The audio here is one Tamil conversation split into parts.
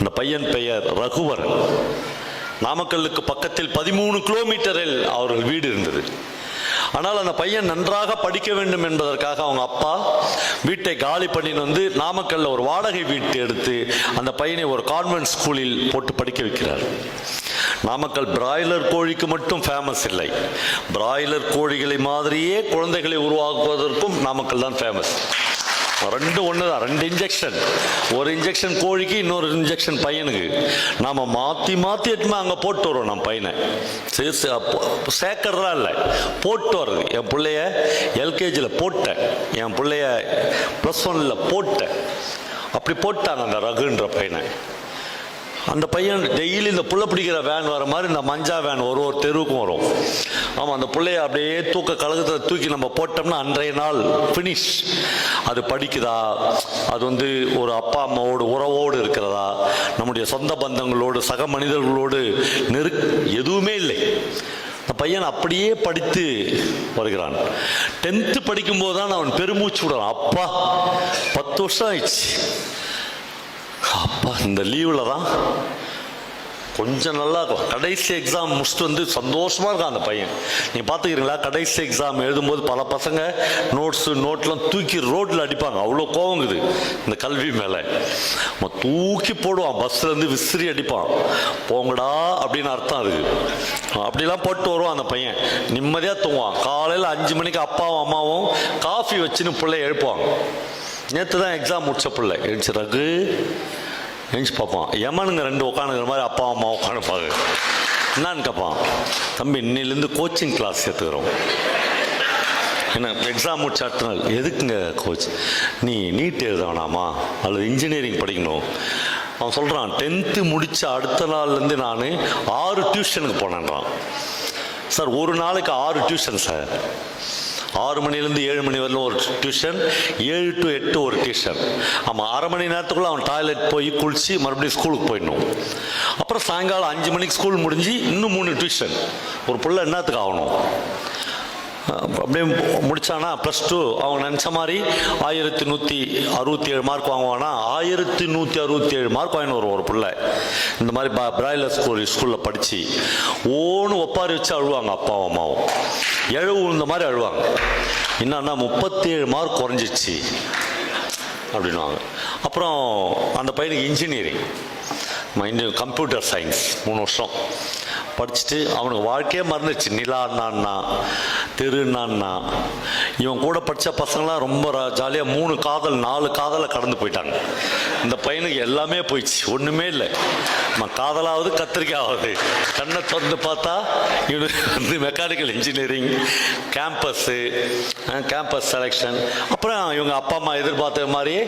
அந்த பையன் பெயர் ரகுவரன். நாமக்கல்லுக்கு பக்கத்தில் 13 கிலோமீட்டரில் அவர்கள் வீடு இருந்தது. ஆனால் அந்த பையன் நன்றாக படிக்க வேண்டும் என்பதற்காக அவங்க அப்பா வீட்டை காலி பண்ணின்னு வந்து நாமக்கல்ல ஒரு வாடகை வீட்டு எடுத்து அந்த பையனை ஒரு கான்வென்ட் ஸ்கூலில் போட்டு படிக்க வைக்கிறார். நாமக்கல் பிராய்லர் கோழிக்கு மட்டும் ஃபேமஸ் இல்லை, பிராய்லர் கோழிகளை மாதிரியே குழந்தைகளை உருவாக்குவதற்கும் நாமக்கல் தான் ஃபேமஸ். ரெண்டு ஒன்று தான், 2 இன்ஜெக்ஷன், ஒரு இன்ஜெக்ஷன் கோழிக்கு, இன்னொரு இன்ஜெக்ஷன் பையனுக்கு. நாம் மாற்றி மாற்றி எட்டுமே அங்கே போட்டு வரோம். நம்ம பையனை சேர்க்கறதா இல்லை, போட்டு வர்றது. என் பிள்ளைய எல்கேஜியில் போட்டேன், என் பிள்ளைய +1 போட்டேன். அப்படி போட்டாங்க அந்த ரகுன்ற பையனை. அந்த பையன் டெய்லி இந்த புள்ள பிடிக்கிற வேன் வர மாதிரி இந்த மஞ்சா வேன் ஒரு தெருவுக்கும் வரும். ஆமாம், அந்த பிள்ளைய அப்படியே கழகத்தில் தூக்கி நம்ம போட்டோம்னா அன்றைய நாள் ஃபினிஷ். அது படிக்குதா, அது ஒரு அப்பா அம்மாவோடு உறவோடு இருக்கிறதா, நம்முடைய சொந்த பந்தங்களோடு சக மனிதர்களோடு எதுவுமே இல்லை. அந்த பையன் அப்படியே படித்து வருகிறான். 10th படிக்கும்போது தான் அவன் பெருமூச்சு விடுறான். அப்பா 10 வருஷம் ஆயிடுச்சு. அப்பா இந்த லீவில் தான் கொஞ்சம் நல்லா இருக்கும். கடைசி எக்ஸாம் முடிச்சுட்டு சந்தோஷமாக இருக்கான் அந்த பையன். நீங்கள் பார்த்துக்கிறீங்களா, கடைசி எக்ஸாம் எழுதும்போது பல பசங்க நோட்லாம் தூக்கி ரோட்டில் அடிப்பாங்க. அவ்வளோ கோவங்குது இந்த கல்வி மேலே. தூக்கி போடுவான், பஸ்ஸில் விசிறி அடிப்பான். போங்கடா அப்படின்னு அர்த்தம் அதுக்கு. அப்படிலாம் போட்டு வருவான் அந்த பையன். நிம்மதியாக தூங்குவான். காலையில் 5 மணிக்கு அப்பாவும் அம்மாவும் காஃபி வச்சுன்னு பிள்ளைய எழுப்புவாங்க. நேற்று தான் எக்ஸாம் முடிச்ச பிள்ளை எழுந்துச்சு. ரகு எழுந்துச்சு பார்ப்பான். யமனுங்க 2 உட்காந்துக்கிற மாதிரி அப்பா அம்மா உட்காந்துப்பாங்க. என்னான்னு கேட்பான், தம்பி இன்னிலேருந்து கோச்சிங் கிளாஸ் சேர்த்துக்கிறோம். என்ன எக்ஸாம் முடிச்ச அடுத்த நாள், எதுக்குங்க கோச்? நீ நீட் எழுத வேணாமா அல்லது இன்ஜினியரிங் படிக்கணும்? அவன் சொல்கிறான், 10th முடித்த அடுத்த நாள்லேருந்து நான் 6 டியூஷனுக்கு போனேன்றான். சார் ஒரு நாளைக்கு 6 டியூஷன் சார். 6 மணிலேருந்து 7 மணி வரலும் ஒரு டியூஷன், 7 to 8 ஒரு டியூஷன். ஆமாம், அரை மணி நேரத்துக்குள்ளே அவன் டாய்லெட் போய் குளித்து மறுபடியும் ஸ்கூலுக்கு போயிடணும். அப்புறம் சாயங்காலம் 5 மணிக்கு ஸ்கூல் முடிஞ்சு இன்னும் 3 டியூஷன். ஒரு பிள்ளை என்னத்துக்கு ஆகணும்? அப்படியே முடித்தானா +2 அவங்க நினச்ச மாதிரி 1167 மார்க் வாங்குவானா, 1167 மார்க் வாங்கினு வரும் ஒரு பிள்ளை. இந்த மாதிரி பிராய்லர் ஸ்கூலில் படித்து ஓன்னு ஒப்பாரி வச்சு அழுவாங்க அப்பாவும் அம்மாவும். எழுவு இந்த மாதிரி அழுவாங்க. என்னன்னா 37 மார்க் குறைஞ்சிச்சு அப்படின்வாங்க. அப்புறம் அந்த பையனுக்கு இன்ஜினியரிங், கம்ப்யூட்டர் சயின்ஸ் 3 வருஷம் படிச்சுட்டு அவனுக்கு வாழ்க்கையே மறந்துச்சு. நிலான்னா தெருன்னா. இவன் கூட படித்த பசங்களாம் ரொம்ப ஜாலியாக 3 காதல் 4 காதலை கடந்து போயிட்டாங்க. இந்த பையனுக்கு எல்லாமே போயிடுச்சு, ஒன்றுமே இல்லை. காதலாவது கத்திரிக்காவது. கண்ணை திறந்து பார்த்தா இவனுக்கு மெக்கானிக்கல் இன்ஜினியரிங், கேம்பஸ் செலெக்ஷன். அப்புறம் இவங்க அப்பா அம்மா எதிர்பார்த்த மாதிரியே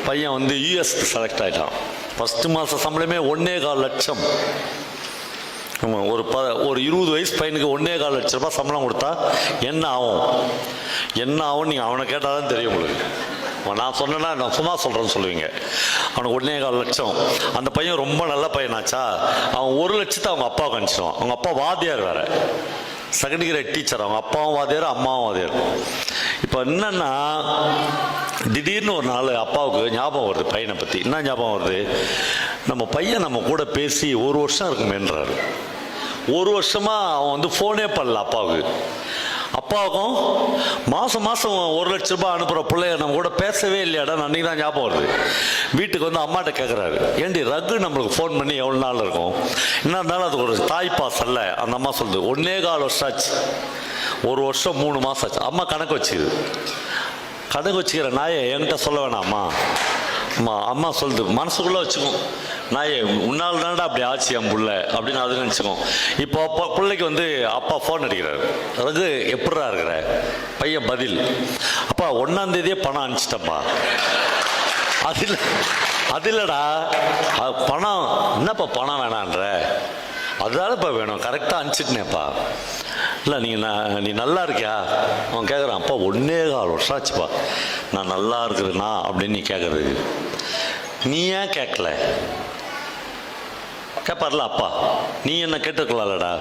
பையன் யூஎஸ்க்கு செலக்ட் ஆகிட்டான். ஃபஸ்ட்டு மாத சம்பளமே 1.25 லட்சம். ஆமாம், ஒரு 20 வயசு பையனுக்கு 1.25 லட்ச ரூபாய் சம்பளம் கொடுத்தா என்ன ஆகும் நீங்கள் அவனை கேட்டால் தான் தெரியும் உங்களுக்கு. நான் சொன்னேன்னா நான் சும்மா சொல்கிறேன்னு சொல்லுவீங்க. அவனுக்கு 1.25 லட்சம். அந்த பையன் ரொம்ப நல்ல பையனாச்சா, அவன் 1 லட்சத்தை அவங்க அப்பாவுக்கு அனுப்பிச்சிடுவான். அவங்க அப்பா வாத்தியார் வேறு, 2nd கிரேட் டீச்சர். அவங்க அப்பாவும் வாத்தியார், அம்மாவும் வாத்தியார். இப்போ என்னன்னா திடீர்னு ஒரு நாள் அப்பாவுக்கு ஞாபகம் வருது பையனை பற்றி. என்ன ஞாபகம் வருது? நம்ம பையன் நம்ம கூட பேசி 1 வருஷம் இருக்குமேன்றாரு. 1 வருஷமாக அவன் ஃபோனே பண்ணல அப்பாவுக்கு. அப்பாவுக்கும் மாதம் 1 லட்ச ரூபாய் அனுப்புகிற பிள்ளைய நம்ம கூட பேசவே இல்லையாடா. அன்றைக்கி தான் ஞாபகம் வருது. வீட்டுக்கு அம்மாட்ட கேட்குறாரு, ஏண்டி ரகு நம்மளுக்கு ஃபோன் பண்ணி எவ்வளோ நாள் இருக்கும்? என்ன இருந்தாலும் அது ஒரு தாய்ப்பாசல்ல. அந்த அம்மா சொல்லுது, 1.25 வருஷம் ஆச்சு. 1 வருஷம் 3 மாதம் ஆச்சு. அம்மா கணக்கு வச்சுக்குது. கணக்கு வச்சுக்கிற நாயை என்கிட்ட சொல்ல வேணாம்மா. அம்மா சொல்லுது, மனசுக்குள்ளே வச்சுக்கோம், நாயே உன்னால் தானடா அப்படி ஆச்சு என் புள்ள அப்படின்னு அது நினச்சிக்கோம். இப்போ அப்பா பிள்ளைக்கு அப்பா ஃபோன் அடிக்கிறாரு, ரகு எப்படா இருக்கிற? பையன் பதில், அப்பா 1ஆம் தேதியே பணம் அனுப்பிச்சிட்டப்பா. அது இல்லைடா, பணம் என்னப்பா பணம் வேணான்ற? அதுதான் இப்போ வேணும், கரெக்டாக அனுப்பிச்சிட்டேனேப்பா. இல்லை நீ நல்லா இருக்கியா? அவன் கேட்குறான், அப்பா 1.25 வருஷம் ஆச்சுப்பா நான் நல்லா இருக்கிறேண்ணா அப்படின்னு நீ கேட்குறது. நீ ஏன் கேட்கல? கேட்பார்ல அப்பா, நீ என்ன கேட்டுக்கலாம்லடா.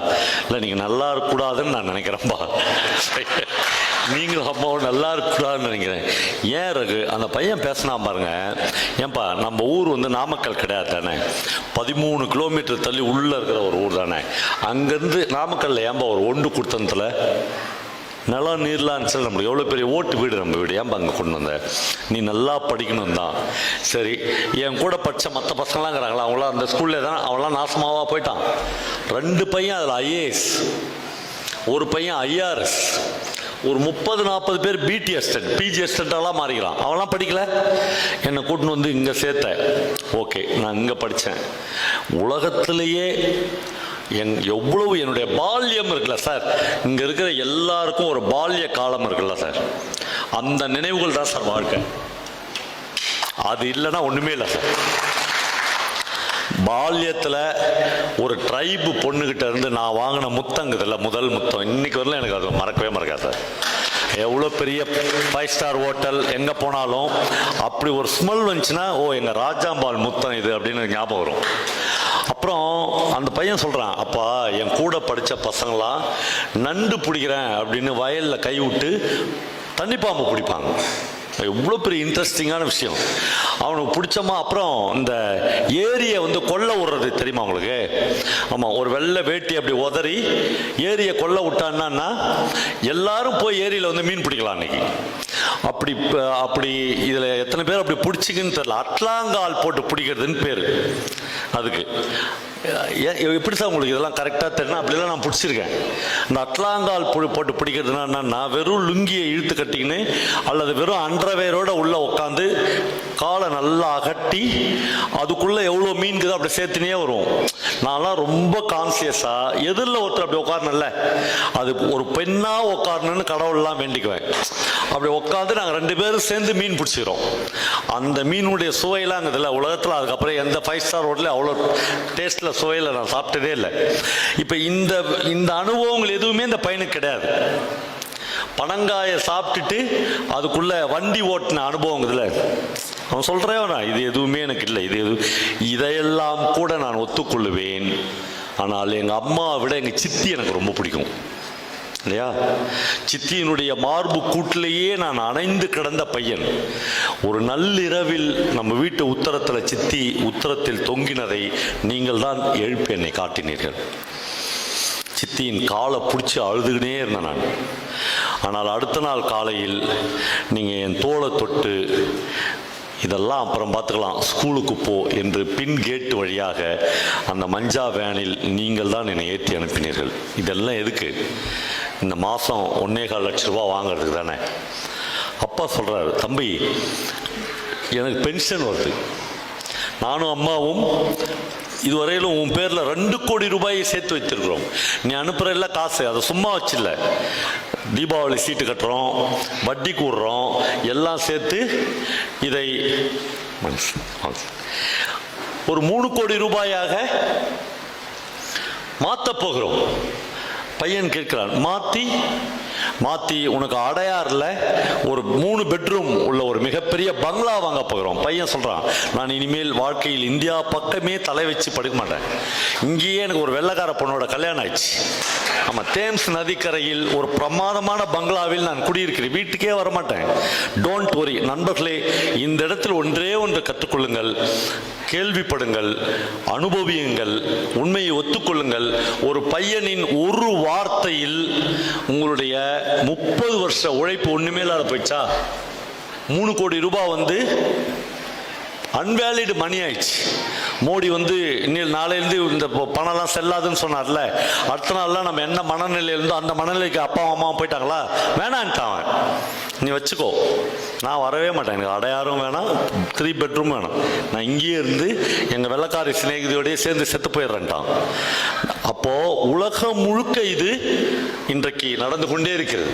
இல்லை நீங்கள் நல்லா இருக்கக்கூடாதுன்னு நான் நினைக்கிறேன்ப்பா. நீங்களும் அம்மாவும் நல்லா இருக்கக்கூடாதுன்னு நினைக்கிறேன். ஏன் ரகு அந்த பையன் பேசினா பாருங்க, ஏன்பா நம்ம ஊர் வந்து நாமக்கல் கிடையாது தானே, 13 கிலோமீட்டர் தள்ளி உள்ளே இருக்கிற ஒரு ஊர் தானே, அங்கேருந்து நாமக்கல்ல ஏன்பா ஒரு ஒன்று கொடுத்தனத்தில் நிலம் நீர்லாம் சொல்லி நம்மளுக்கு எவ்வளோ பெரிய ஓட்டு வீடு, நம்ம வீடு ஏன்பா அங்கே கொண்டு வந்த, நீ நல்லா படிக்கணும் தான். சரி, என் கூட படித்த மற்ற பசங்களாம் இருக்கிறாங்களா, அவங்களாம் அந்த ஸ்கூல்லே தான், அவங்களாம் நாசமாவா போயிட்டான். 2 பையன் அதில் ஐஏஎஸ், ஒரு பையன் ஐஆர்எஸ், ஒரு 30-40 பேர் பிடி அசிஸ்டன்ட் பிஜி அசிஸ்டண்ட்டாலாம் மாறிக்கிறான். அவன்லாம் படிக்கல, என்னை கூட்டின்னு வந்து இங்கே சேர்த்த. ஓகே, நான் இங்கே படித்தேன். உலகத்திலேயே எவ்வளவு என்னுடைய பால்யம் இருக்குல்ல சார், இங்கே இருக்கிற எல்லாருக்கும் ஒரு பால்ய காலம் இருக்குல்ல சார், அந்த நினைவுகள் தான் சார் வாழ்க்கை. அது இல்லைன்னா ஒன்றுமே இல்லை சார். பால்யத்தில் ஒரு ட்ரைபு பொண்ணுகிட்ட இருந்து நான் வாங்கின முத்தங்குதில்ல, முதல் முத்தம், இன்னைக்கு வரல எனக்கு அது மறக்கவே மறக்காது சார். எவ்வளோ பெரிய 5 ஸ்டார் ஹோட்டல் எங்கே போனாலும் அப்படி ஒரு ஸ்மெல் வந்துச்சுன்னா, ஓ எங்கள் ராஜாம்பால் முத்தம் இது அப்படின்னு ஞாபகம் வரும். அப்புறம் அந்த பையன் சொல்கிறான், அப்பா என் கூட படித்த பசங்களாம் நண்டு பிடிக்கிறேன் அப்படின்னு வயலில் கை விட்டு தண்ணிப்பாம்பு பிடிப்பாங்க. எவ்வளோ பெரிய இன்ட்ரெஸ்டிங்கான விஷயம். அவனுக்கு பிடிச்சமா. அப்புறம் இந்த ஏரியை வந்து கொல்லை விடுறது தெரியுமா உங்களுக்கு? ஆமாம், ஒரு வெள்ளை வேட்டி அப்படி உதறி ஏரியை கொல்லை விட்டான்னா எல்லாரும் போய் ஏரியில் வந்து மீன் பிடிக்கலாம் அன்னைக்கு. அப்படி இதில் எத்தனை பேர் அப்படி பிடிச்சிங்கன்னு தெரியல. அட்லாங்கால் போட்டு பிடிக்கிறதுன்னு பேர் அதுக்கு. எப்படி சார் உங்களுக்கு இதெல்லாம் கரெக்டாக தெரியும்? அப்படிலாம் நான் பிடிச்சிருக்கேன். இந்த அட்லாங்கால் போட்டு பிடிக்கிறதுனா என்னன்னா, வெறும் லுங்கியை இழுத்து கட்டிக்கின்னு அல்லது வெறும் அண்டர்வேரோட உள்ள உட்காந்து காலை நல்லா அகட்டி அதுக்குள்ளே எவ்வளோ மீன்குதோ அப்படி சேர்த்துனே வரும். நான்லாம் ரொம்ப கான்சியஸாக எதிரில் ஒருத்தர் அப்படி உட்காரணும்ல, அது ஒரு பெண்ணாக உட்காரணுன்னு கடவுள்லாம் வேண்டிக்குவேன். அப்படி உட்காந்து நாங்கள் 2 பேரும் சேர்ந்து மீன் பிடிச்சிக்கிறோம். அந்த மீனுடைய சுவையெல்லாம் அங்கே உலகத்தில் அதுக்கப்புறம் எந்த 5 ஸ்டார் ஹோட்டலையும் அவ்வளோ டேஸ்ட்டில் சுவையில் நான் சாப்பிட்டதே இல்லை. இப்போ இந்த அனுபவங்கள் எதுவுமே இந்த பையனுக்கு கிடையாது. பனங்காயை சாப்பிட்டுட்டு அதுக்குள்ள வண்டி ஓட்டின அனுபவங்கிறதுல அவன் சொல்கிறேன், இது எதுவுமே எனக்கு இல்லை. இதையெல்லாம் கூட நான் ஒத்துக்கொள்ளுவேன். ஆனால் எங்கள் அம்மாவை விட எங்கள் சித்தி எனக்கு ரொம்ப பிடிக்கும் இல்லையா. சித்தியினுடைய மார்பு கூட்டிலேயே நான் அணைந்து கிடந்த பையன். ஒரு நள்ளிரவில் நம்ம வீட்டு உத்தரத்தில் சித்தி உத்தரத்தில் தொங்கினதை நீங்கள் தான் எழுப்பி என்னை காட்டினீர்கள். சித்தியின் காலை பிடிச்சி அழுதுகினே இருந்தேன் நான். ஆனால் அடுத்த நாள் காலையில் நீங்கள் என் தோளை தொட்டு, இதெல்லாம் அப்புறம் பார்த்துக்கலாம், ஸ்கூலுக்கு போ என்று பின் கேட்டு வழியாக அந்த மஞ்சா வேனில் நீங்கள் தான் என்னை ஏற்றி அனுப்பினீர்கள். இதெல்லாம் எதுக்கு? இந்த மாதம் 1.25 லட்ச ரூபா வாங்கிறதுக்கு தானே. அப்பா சொல்கிறாரு, தம்பி எனக்கு பென்ஷன் வருது, நானும் அம்மாவும் இதுவரையிலும் உன் பேரில் 2 கோடி ரூபாயை சேர்த்து வச்சிருக்கிறோம். நீ அனுப்புகிற எல்லாம் காசு, அதை சும்மா வச்சில்ல, தீபாவளி சீட்டு கட்டுறோம், வட்டி கூடுறோம், எல்லாம் சேர்த்து இதை ஒரு 3 கோடி ரூபாயாக மாற்றப் போகிறோம். பையன் கேட்கிறான், மாத்தி உனக்கு அடையாறுல ஒரு 3 பெட்ரூம் உள்ள ஒரு மிகப்பெரிய பங்களா வாங்க போகிறோம். பையன் சொல்றான், நான் இனிமேல் வாழ்க்கையில் இந்தியா பக்கமே தலை வச்சு படுக்க மாட்டேன். இங்கேயே எனக்கு ஒரு வெள்ளைக்கார பொண்ணோட கல்யாணம் ஆயிடுச்சு. ஆமா, தேம்ஸ் நதிக்கரையில் ஒரு பிரமாதமான பங்களாவில் நான் குடியிருக்கிறேன், வீட்டுக்கே வரமாட்டேன். Don't worry. நண்பர்களே, இந்த இடத்தில் ஒன்றே ஒன்று கற்றுக்கொள்ளுங்கள், கேள்விப்படுங்கள், அனுபவியுங்கள், உண்மையை ஒத்துக்கொள்ளுங்கள். ஒரு பையனின் ஒரு வார்த்தையில் உங்களுடைய 30 வருஷ உழைப்பு ஒண்ணுமே இல்லாத போயிடுச்சா? 3 கோடி ரூபாய் வந்து அன்வேலிடு மணி ஆயிடுச்சு. மோடி வந்து இன்னும் நாளையிலேருந்து இந்த பணம்லாம் செல்லாதுன்னு சொன்னார்ல, அடுத்த நாள்லாம் நம்ம என்ன மனநிலையில இருந்தோ அந்த மனநிலைக்கு அப்பா அம்மாவும் போயிட்டாங்களா, வேணான்ட்டான். நீ வச்சுக்கோ, நான் வரவே மாட்டேன், எனக்கு அடையாறும் வேணாம், 3 பெட்ரூம் வேணாம், நான் இங்கேயே இருந்து எங்கள் வெள்ளக்காரி சிநேகிதியோடய சேர்ந்து செத்து போயிடுறேன்ட்டான். அப்போ உலகம் முழுக்க இது இன்றைக்கு நடந்து கொண்டே இருக்கிறது.